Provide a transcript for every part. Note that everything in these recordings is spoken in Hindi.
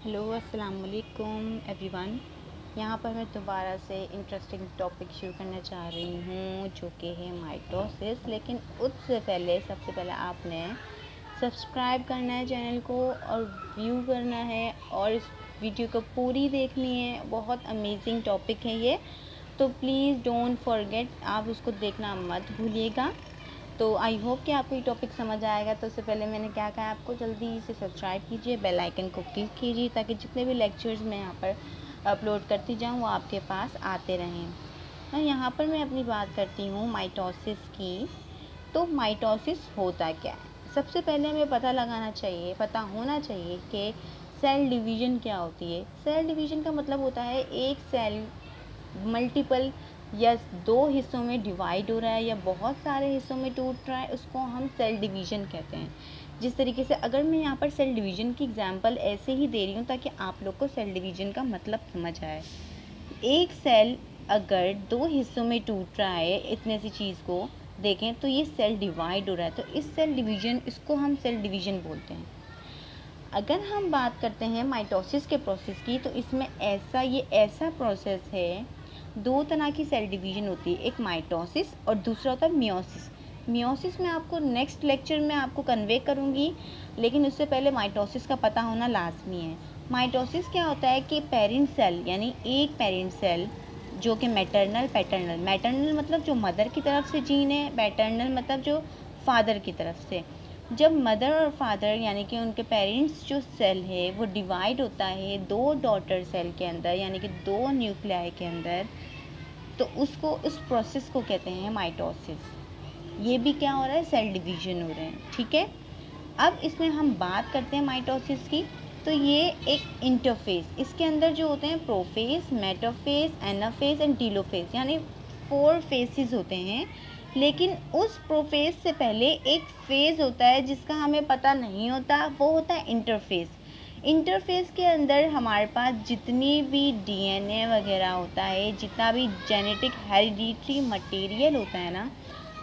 हेलो अस्सलाम वालेकुम एवरीवन। यहाँ पर मैं दोबारा से इंटरेस्टिंग टॉपिक शुरू करना चाह रही हूँ जो कि है माइटोसिस। लेकिन उससे पहले सबसे पहले आपने सब्सक्राइब करना है चैनल को और व्यू करना है और इस वीडियो को पूरी देखनी है। बहुत अमेजिंग टॉपिक है ये, तो प्लीज़ डोंट फॉरगेट, आप उसको देखना मत भूलिएगा। तो आई होप कि आपको ये टॉपिक समझ आएगा। तो उससे पहले मैंने क्या कहा, आपको जल्दी से सब्सक्राइब कीजिए, बेल आइकन को क्लिक कीजिए ताकि जितने भी लेक्चर्स मैं यहाँ पर अपलोड करती जाऊँ वो आपके पास आते रहें। तो यहाँ पर मैं अपनी बात करती हूँ माइटोसिस की। तो माइटोसिस होता क्या है? सबसे पहले हमें पता होना चाहिए कि सेल डिवीज़न क्या होती है। सेल डिवीज़न का मतलब होता है एक सेल मल्टीपल या दो हिस्सों में डिवाइड हो रहा है या बहुत सारे हिस्सों में टूट रहा है, उसको हम सेल डिवीज़न कहते हैं। जिस तरीके से अगर मैं यहाँ पर सेल डिवीज़न की एग्जांपल ऐसे ही दे रही हूँ ताकि आप लोग को सेल डिवीज़न का मतलब समझ आए। एक सेल अगर दो हिस्सों में टूट रहा है, इतने सी चीज़ को देखें तो ये सेल डिवाइड हो रहा है, तो इस सेल डिवीज़न, इसको हम सेल डिवीज़न बोलते हैं। अगर हम बात करते हैं माइटोसिस के प्रोसेस की, तो इसमें ये ऐसा प्रोसेस है, दो तरह की सेल डिवीज़न होती है, एक माइटोसिस और दूसरा होता है मियोसिस। मियोसिस में आपको नेक्स्ट लेक्चर में आपको कन्वे करूँगी, लेकिन उससे पहले माइटोसिस का पता होना लाजमी है। माइटोसिस क्या होता है कि पेरेंट सेल यानी एक पेरेंट सेल जो कि मैटरनल मतलब जो मदर की तरफ से जीन है, पैटर्नल मतलब जो फादर की तरफ से। जब मदर और फादर यानी कि उनके पेरेंट्स जो सेल है वो डिवाइड होता है दो डॉटर सेल के अंदर यानी कि दो न्यूक्लियाई के अंदर, तो उस प्रोसेस को कहते हैं माइटोसिस। ये भी क्या हो रहा है, सेल डिवीज़न हो रहे हैं। ठीक है, अब इसमें हम बात करते हैं माइटोसिस की। तो ये एक इंटरफेस, इसके अंदर जो होते हैं profess, metaphase, anaphase and telophase यानी 4 फेसेस होते हैं। लेकिन उस प्रोफेस से पहले एक फेज़ होता है जिसका हमें पता नहीं होता, वो होता है इंटरफेस। इंटरफेस के अंदर हमारे पास जितनी भी डीएनए वगैरह होता है, जितना भी जेनेटिक हेरिडिटरी मटेरियल होता है ना,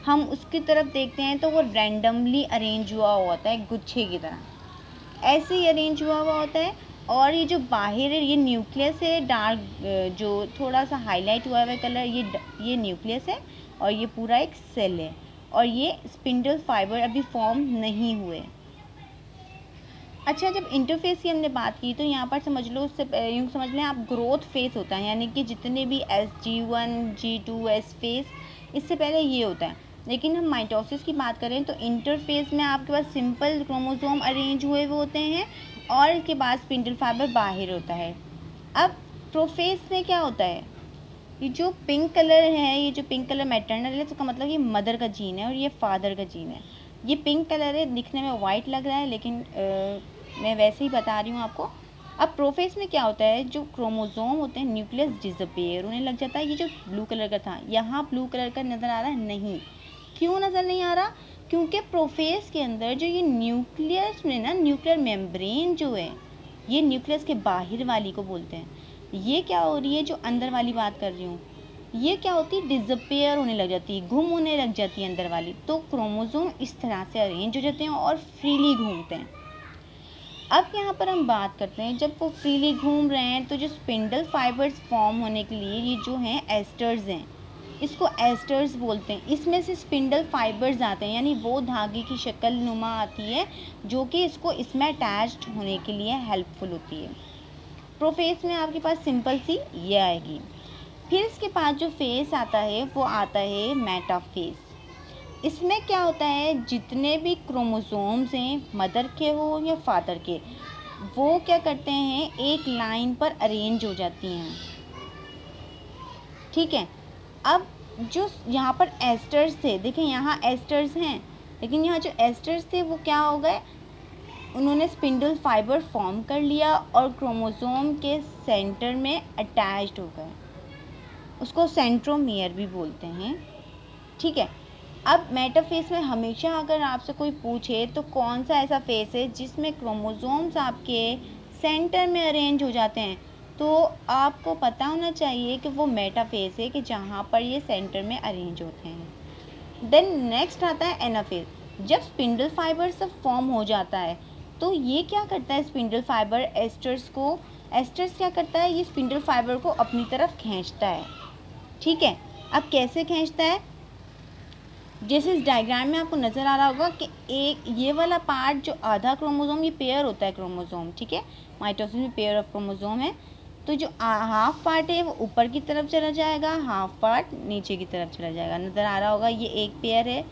हम उसकी तरफ देखते हैं तो वो रैंडमली अरेंज हुआ होता है, गुच्छे की तरह ऐसे ही अरेंज हुआ हुआ होता है। और ये जो बाहर है, ये न्यूक्लियस है, डार्क जो थोड़ा सा हाईलाइट हुआ हुआ कलर, ये न्यूक्लियस है और ये पूरा एक सेल है। और ये स्पिंडल फाइबर अभी फॉर्म नहीं हुए। अच्छा, जब इंटरफेस की हमने बात की तो यहाँ पर समझ लो, उससे यूँ समझ लें आप, ग्रोथ फेस होता है यानी कि जितने भी SG1 G2 S फेस, इससे पहले ये होता है। लेकिन हम माइटोसिस की बात करें तो इंटरफेस में आपके पास सिंपल क्रोमोसोम अरेंज हुए हुए होते हैं और इसके बाद स्पिंडल फाइबर बाहर होता है। अब प्रोफेस में क्या होता है, ये जो पिंक कलर है, ये जो पिंक कलर मैटरनल है, तो इसका मतलब ये मदर का जीन है और ये फादर का जीन है। ये पिंक कलर है, दिखने में वाइट लग रहा है, लेकिन मैं वैसे ही बता रही हूँ आपको। अब प्रोफेस में क्या होता है, जो क्रोमोसोम होते हैं न्यूक्लियस डिसअपियर होने लग जाता है। ये जो ब्लू कलर का था, यहाँ ब्लू कलर का नज़र आ रहा है नहीं, क्यों नज़र नहीं आ रहा, क्योंकि प्रोफेस के अंदर जो ये न्यूक्लियस में ना, न्यूक्लियर मेम्ब्रेन जो है, ये न्यूक्लियस के बाहर वाली को बोलते हैं। ये क्या हो रही है, जो अंदर वाली बात कर रही हूँ, ये क्या होती है, डिसअपियर होने लग जाती है, गुम होने लग जाती है अंदर वाली। तो क्रोमोसोम इस तरह से अरेंज हो जाते हैं और फ्रीली घूमते हैं। अब यहाँ पर हम बात करते हैं, जब वो फ्रीली घूम रहे हैं तो जो स्पिंडल फाइबर्स फॉर्म होने के लिए ये जो हैं एस्टर्स हैं, इसको एस्टर्स बोलते हैं। इसमें से स्पिंडल फाइबर्स आते हैं यानी वो धागे की शक्ल नुमा आती है जो कि इसको इसमें अटैच्ड होने के लिए हेल्पफुल होती है। प्रोफेस में आपके पास सिंपल सी ये आएगी। फिर इसके बाद जो फेस आता है वो आता है मेटाफेस। इसमें क्या होता है, जितने भी क्रोमोसोम्स हैं, मदर के हो या फादर के, वो क्या करते हैं, एक लाइन पर अरेंज हो जाती हैं। ठीक है, अब जो यहाँ पर एस्टर्स थे, देखिए यहाँ एस्टर्स हैं, लेकिन यहाँ जो एस्टर्स थे वो क्या हो गए, उन्होंने स्पिंडल फाइबर फॉर्म कर लिया और क्रोमोसोम के सेंटर में अटैच्ड हो गए। उसको सेंट्रोमियर भी बोलते हैं। ठीक है, अब मेटाफेस में हमेशा अगर आपसे कोई पूछे तो कौन सा ऐसा फेस है जिसमें क्रोमोसोम्स आपके सेंटर में अरेंज हो जाते हैं, तो आपको पता होना चाहिए कि वो मेटाफेस है कि जहाँ पर ये सेंटर में अरेंज होते हैं। देन नेक्स्ट आता है एनाफेस। जब स्पिंडल फाइबर सब फॉर्म हो जाता है तो ये क्या करता है स्पिंडल फाइबर एस्टर्स क्या करता है, ये स्पिंडल फाइबर को अपनी तरफ खींचता है। ठीक है, अब कैसे खींचता है, जैसे इस डायग्राम में आपको नज़र आ रहा होगा कि एक ये वाला पार्ट जो आधा क्रोमोसोम, ये पेयर होता है क्रोमोसोम, ठीक है, माइटोसिस में पेयर ऑफ क्रोमोसोम है। तो जो हाफ पार्ट है वो ऊपर की तरफ चला जाएगा, हाफ पार्ट नीचे की तरफ चला जाएगा। नज़र आ रहा होगा ये एक पेयर है,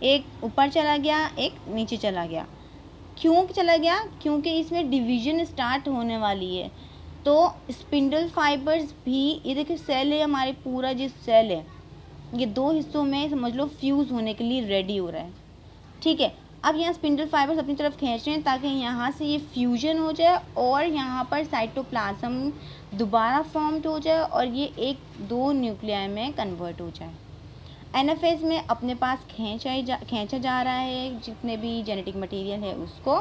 एक ऊपर चला गया, एक नीचे चला गया। क्यों चला गया, क्योंकि इसमें डिवीजन स्टार्ट होने वाली है। तो स्पिंडल फाइबर्स भी, ये देखिए सेल है, हमारे पूरा जो सेल है ये दो हिस्सों में समझ लो फ्यूज़ होने के लिए रेडी हो रहा है। ठीक है, अब यहाँ स्पिंडल फाइबर्स अपनी तरफ खींच रहे हैं ताकि यहाँ से ये फ्यूजन हो जाए और यहाँ पर साइटोप्लाज्म दोबारा फॉर्म्ड हो जाए और ये एक दो न्यूक्लियाई में कन्वर्ट हो जाए। एनाफेज में अपने पास खींचा जा रहा है जितने भी जेनेटिक मटेरियल है उसको।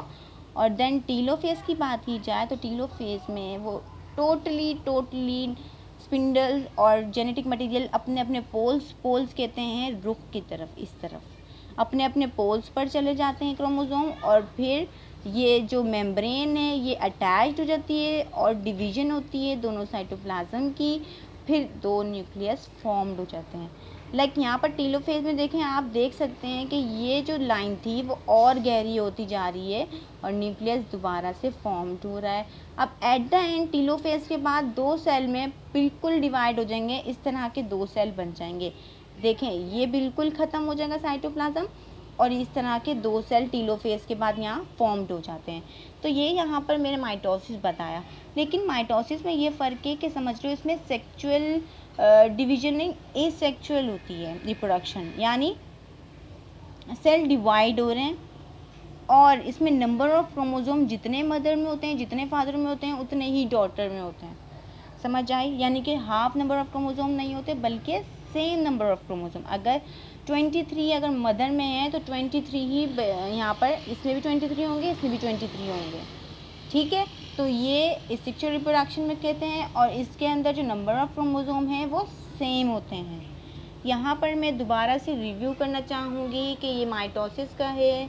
और देन टीलोफेज की बात की जाए तो टीलोफेज में वो टोटली स्पिंडल और जेनेटिक मटेरियल अपने अपने पोल्स कहते हैं रुख की तरफ, इस तरफ अपने अपने पोल्स पर चले जाते हैं क्रोमोसोम, और फिर ये जो मेम्ब्रेन है ये अटैच्ड हो जाती है और डिवीजन होती है दोनों साइटोप्लाज्म की, फिर दो न्यूक्लियस फॉर्म्ड हो जाते हैं। लाइक यहाँ पर टीलोफेज में देखें, आप देख सकते हैं कि ये जो लाइन थी वो और गहरी होती जा रही है और न्यूक्लियस दोबारा से फॉर्म्ड हो रहा है। अब एट द एंड टीलोफेज के बाद दो सेल में बिल्कुल डिवाइड हो जाएंगे, इस तरह के दो सेल बन जाएंगे। देखें ये बिल्कुल ख़त्म हो जाएगा साइटोप्लाज्म और इस तरह के दो सेल टीलोफेज के बाद यहाँ फॉर्म्ड हो जाते हैं। तो ये यहाँ पर मैंने माइटोसिस बताया, लेकिन माइटोसिस में ये फ़र्क है कि समझ लो इसमें सेक्चुअल डिवीजन नहीं, एसेक्चुअल होती है रिप्रोडक्शन, यानी सेल डिवाइड हो रहे हैं और इसमें नंबर ऑफ क्रोमोसोम जितने मदर में होते हैं, जितने फादर में होते हैं, उतने ही डॉटर में होते हैं। समझ आई, यानी कि हाफ नंबर ऑफ क्रोमोसोम नहीं होते बल्कि सेम नंबर ऑफ क्रोमोसोम। अगर 23 अगर मदर में है तो 23 ही यहाँ पर, इसमें भी 23 होंगे, इसमें भी 23 होंगे। ठीक है, तो ये एसेक्सुअल रिप्रोडक्शन में कहते हैं और इसके अंदर जो नंबर ऑफ क्रोमोसोम हैं वो सेम होते हैं। यहाँ पर मैं दोबारा से रिव्यू करना चाहूँगी कि ये माइटोसिस का है,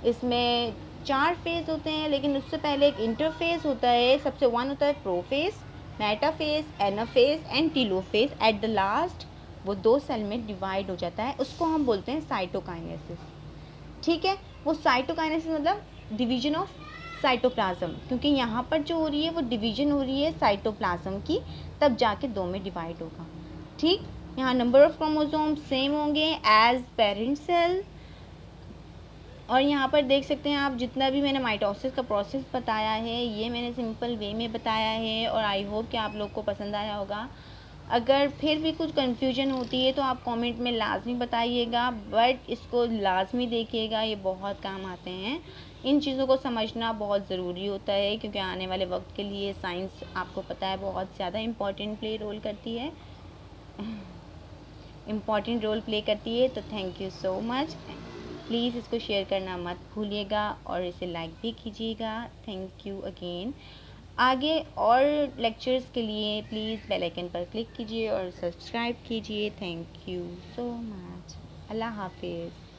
इसमें 4 फेज़ होते हैं, लेकिन उससे पहले एक इंटरफेज़ होता है। सबसे वन होता है prophase, metaphase, anaphase and telophase. At the last वो दो सेल में डिवाइड हो जाता है, उसको हम बोलते हैं साइटोकाइनेसिस। ठीक है, वो साइटोकाइनेसिस मतलब डिवीजन ऑफ साइटोप्लाज्म, क्योंकि यहाँ पर जो हो रही है वो डिवीजन हो रही है साइटोप्लाज्म की, तब जाके दो में डिवाइड होगा। ठीक, यहाँ नंबर ऑफ क्रोमोसोम सेम होंगे एज पेरेंट सेल। और यहाँ पर देख सकते हैं आप, जितना भी मैंने माइटोसिस का प्रोसेस बताया है ये मैंने सिंपल वे में बताया है और आई होप कि आप लोग को पसंद आया होगा। अगर फिर भी कुछ कन्फ्यूजन होती है तो आप कमेंट में लाजमी बताइएगा, बट इसको लाजमी देखिएगा, ये बहुत काम आते हैं। इन चीज़ों को समझना बहुत ज़रूरी होता है क्योंकि आने वाले वक्त के लिए साइंस आपको पता है बहुत ज़्यादा इम्पॉर्टेंट रोल करती है। तो thank you so much. Please इसको शेयर करना मत भूलिएगा और इसे लाइक भी कीजिएगा। Thank you again. आगे और लेक्चर्स के लिए प्लीज़ बेल आइकन पर क्लिक कीजिए और सब्सक्राइब कीजिए। Thank you so much. अल्लाह हाफिज़।